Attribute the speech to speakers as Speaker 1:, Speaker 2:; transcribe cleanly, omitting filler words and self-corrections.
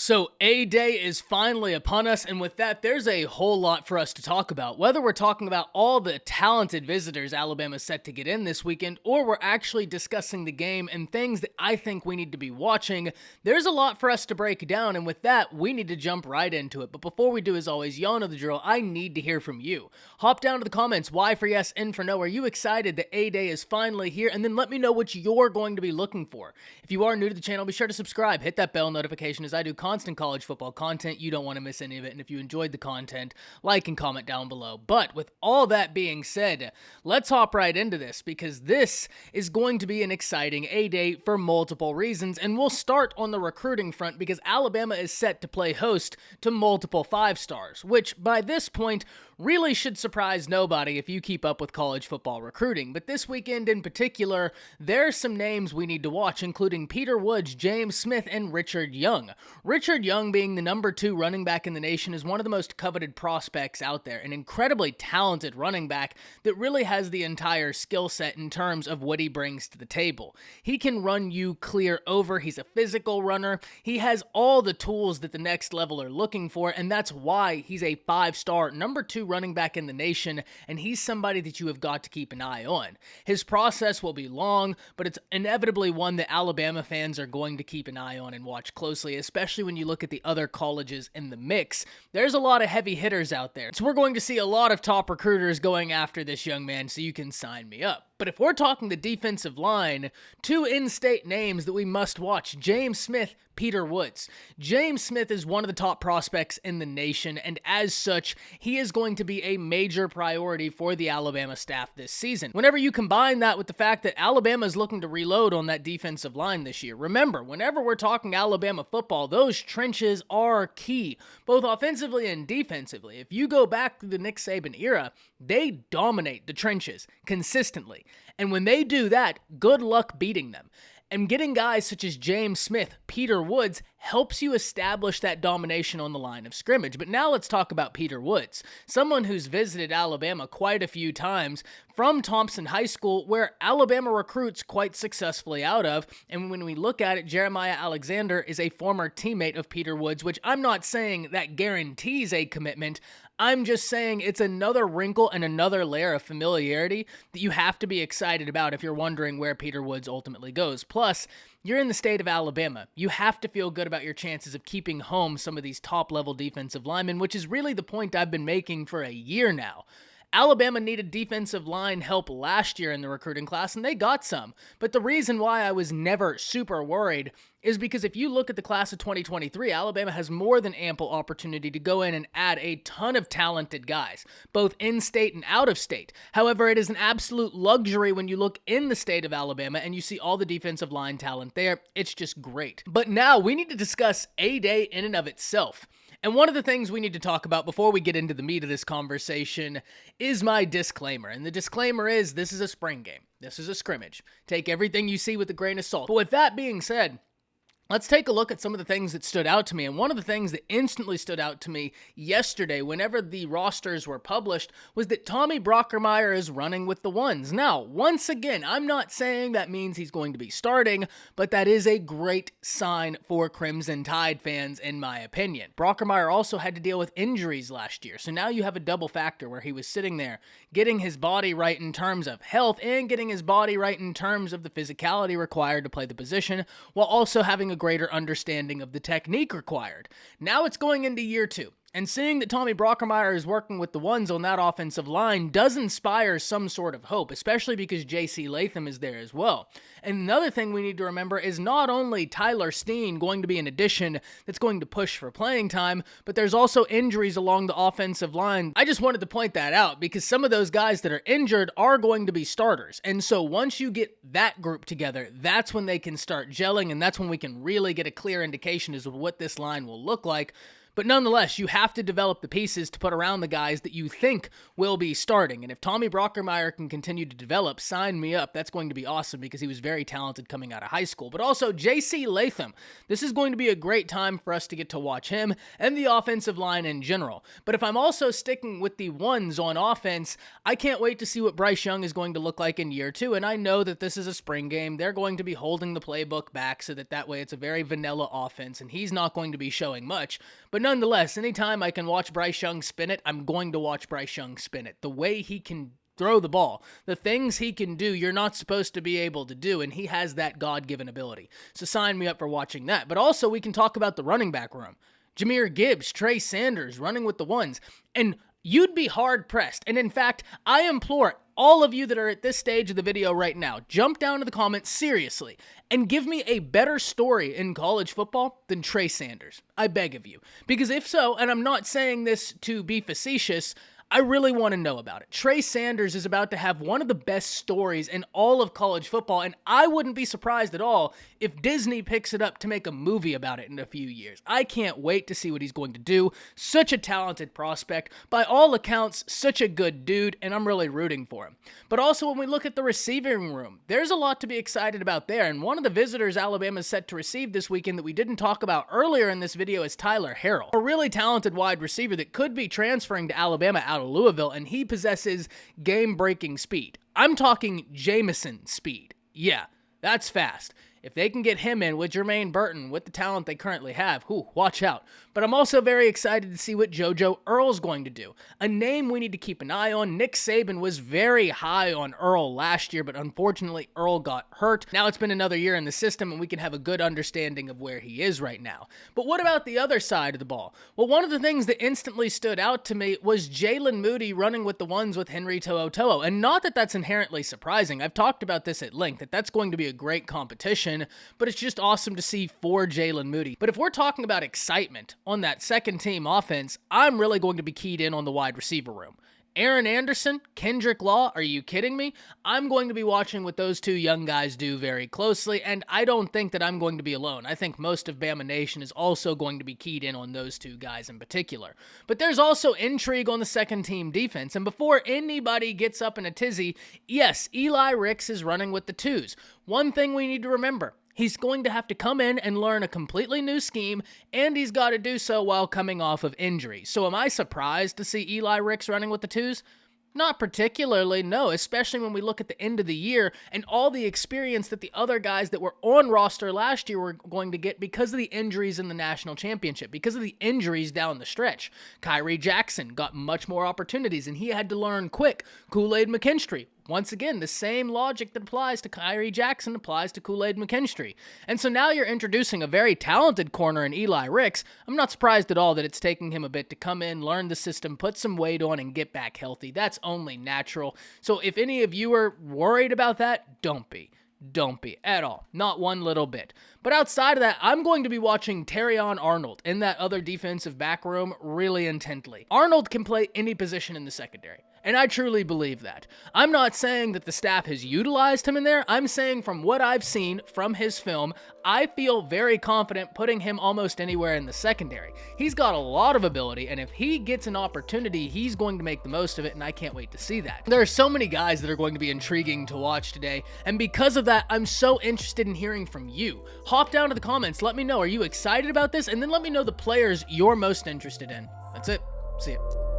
Speaker 1: So A-Day is finally upon us, and with that, there's a whole lot for us to talk about. Whether we're talking about all the talented visitors Alabama's set to get in this weekend, or we're actually discussing the game and things that I think we need to be watching, there's a lot for us to break down, and with that, we need to jump right into it. But before we do, as always, y'all know the drill, I need to hear from you. Hop down to the comments, Y for yes, N for no. Are you excited that A-Day is finally here? And then let me know what you're going to be looking for. If you are new to the channel, be sure to subscribe, hit that bell notification as I do constant college football content. You don't want to miss any of it. And if you enjoyed the content, like and comment down below. But with all that being said, let's hop right into this because this is going to be an exciting A-Day for multiple reasons. And we'll start on the recruiting front because Alabama is set to play host to multiple 5-stars, which by this point really should surprise nobody if you keep up with college football recruiting. But this weekend in particular, there's some names we need to watch, including Peter Woods, James Smith, and Richard Young. Richard Young, being the number 2 running back in the nation, is one of the most coveted prospects out there, an incredibly talented running back that really has the entire skill set in terms of what he brings to the table. He can run you clear over, he's a physical runner, he has all the tools that the next level are looking for, and that's why he's a 5-star number 2 running back in the nation, and he's somebody that you have got to keep an eye on. His process will be long, but it's inevitably one that Alabama fans are going to keep an eye on and watch closely, especially when you look at the other colleges in the mix. There's a lot of heavy hitters out there, so we're going to see a lot of top recruiters going after this young man, so you can sign me up. But if we're talking the defensive line, 2 in-state names that we must watch: James Smith, Peter Woods. James Smith is one of the top prospects in the nation, and as such, he is going to be a major priority for the Alabama staff this season. Whenever you combine that with the fact that Alabama is looking to reload on that defensive line this year, remember, whenever we're talking Alabama football, those trenches are key, both offensively and defensively. If you go back to the Nick Saban era, they dominate the trenches consistently. And when they do that, good luck beating them. And getting guys such as James Smith, Peter Woods, helps you establish that domination on the line of scrimmage. But now let's talk about Peter Woods, someone who's visited Alabama quite a few times from Thompson High School, where Alabama recruits quite successfully out of. And when we look at it, Jeremiah Alexander is a former teammate of Peter Woods, which I'm not saying that guarantees a commitment. I'm just saying it's another wrinkle and another layer of familiarity that you have to be excited about if you're wondering where Peter Woods ultimately goes. Plus, you're in the state of Alabama. You have to feel good about your chances of keeping home some of these top-level defensive linemen, which is really the point I've been making for a year now. Alabama needed defensive line help last year in the recruiting class, and they got some. But the reason why I was never super worried is because if you look at the class of 2023, Alabama has more than ample opportunity to go in and add a ton of talented guys, both in-state and out-of-state. However, it is an absolute luxury when you look in the state of Alabama and you see all the defensive line talent there. It's just great. But now we need to discuss A-Day in and of itself. And one of the things we need to talk about before we get into the meat of this conversation is my disclaimer. And the disclaimer is this is a spring game. This is a scrimmage. Take everything you see with a grain of salt. But with that being said, let's take a look at some of the things that stood out to me. And one of the things that instantly stood out to me yesterday whenever the rosters were published was that Tommy Brockermeyer is running with the ones. Now, once again, I'm not saying that means he's going to be starting, but that is a great sign for Crimson Tide fans, in my opinion. Brockermeyer also had to deal with injuries last year, so now you have a double factor where he was sitting there getting his body right in terms of health and getting his body right in terms of the physicality required to play the position, while also having a greater understanding of the technique required. Now it's going into year 2. And seeing that Tommy Brockermeyer is working with the ones on that offensive line does inspire some sort of hope, especially because J.C. Latham is there as well. And another thing we need to remember is not only Tyler Steen going to be an addition that's going to push for playing time, but there's also injuries along the offensive line. I just wanted to point that out because some of those guys that are injured are going to be starters. And so once you get that group together, that's when they can start gelling, and that's when we can really get a clear indication as to what this line will look like. But nonetheless, you have to develop the pieces to put around the guys that you think will be starting. And if Tommy Brockermeyer can continue to develop, sign me up. That's going to be awesome because he was very talented coming out of high school. But also J.C. Latham. This is going to be a great time for us to get to watch him and the offensive line in general. But if I'm also sticking with the ones on offense, I can't wait to see what Bryce Young is going to look like in year 2. And I know that this is a spring game. They're going to be holding the playbook back so that way it's a very vanilla offense and he's not going to be showing much. But nonetheless, anytime I can watch Bryce Young spin it, I'm going to watch Bryce Young spin it. The way he can throw the ball, the things he can do, you're not supposed to be able to do, and he has that God-given ability. So sign me up for watching that. But also, we can talk about the running back room. Jahmyr Gibbs, Trey Sanders running with the ones. And you'd be hard-pressed. And in fact, I implore all of you that are at this stage of the video right now, jump down to the comments seriously and give me a better story in college football than Trey Sanders. I beg of you. Because if so, and I'm not saying this to be facetious, I really want to know about it. Trey Sanders is about to have one of the best stories in all of college football, and I wouldn't be surprised at all if Disney picks it up to make a movie about it in a few years. I can't wait to see what he's going to do. Such a talented prospect. By all accounts, such a good dude, and I'm really rooting for him. But also, when we look at the receiving room, there's a lot to be excited about there, and one of the visitors Alabama's set to receive this weekend that we didn't talk about earlier in this video is Tyler Harrell, a really talented wide receiver that could be transferring to Alabama out of Louisville, and he possesses game-breaking speed. I'm talking Jameson speed. Yeah, that's fast. If they can get him in with Jermaine Burton, with the talent they currently have, watch out. But I'm also very excited to see what JoJo Earle's going to do. A name we need to keep an eye on. Nick Saban was very high on Earle last year, but unfortunately Earle got hurt. Now it's been another year in the system, and we can have a good understanding of where he is right now. But what about the other side of the ball? Well, one of the things that instantly stood out to me was Jalen Moody running with the ones with Henry To'oTo'o. And not that that's inherently surprising. I've talked about this at length, that's going to be a great competition. But it's just awesome to see for Jalen Moody. But if we're talking about excitement on that second team offense, I'm really going to be keyed in on the wide receiver room. Aaron Anderson, Kendrick Law, are you kidding me? I'm going to be watching what those two young guys do very closely, and I don't think that I'm going to be alone. I think most of Bama Nation is also going to be keyed in on those two guys in particular. But there's also intrigue on the second team defense, and before anybody gets up in a tizzy, yes, Eli Ricks is running with the twos. One thing we need to remember, he's going to have to come in and learn a completely new scheme, and he's got to do so while coming off of injury. So am I surprised to see Eli Ricks running with the twos? Not particularly, no, especially when we look at the end of the year and all the experience that the other guys that were on roster last year were going to get because of the injuries in the national championship, because of the injuries down the stretch. Kyrie Jackson got much more opportunities, and he had to learn quick. Kool-Aid McKinstry, once again, the same logic that applies to Kyrie Jackson applies to Kool-Aid McKinstry. And so now you're introducing a very talented corner in Eli Ricks. I'm not surprised at all that it's taking him a bit to come in, learn the system, put some weight on, and get back healthy. That's only natural. So if any of you are worried about that, don't be. Don't be at all. Not one little bit. But outside of that, I'm going to be watching Terrion Arnold in that other defensive back room really intently. Arnold can play any position in the secondary, and I truly believe that. I'm not saying that the staff has utilized him in there. I'm saying from what I've seen from his film, I feel very confident putting him almost anywhere in the secondary. He's got a lot of ability, and if he gets an opportunity, he's going to make the most of it, and I can't wait to see that. There are so many guys that are going to be intriguing to watch today, and because of that, I'm so interested in hearing from you. Hop down to the comments, let me know, are you excited about this? And then let me know the players you're most interested in. That's it. See ya.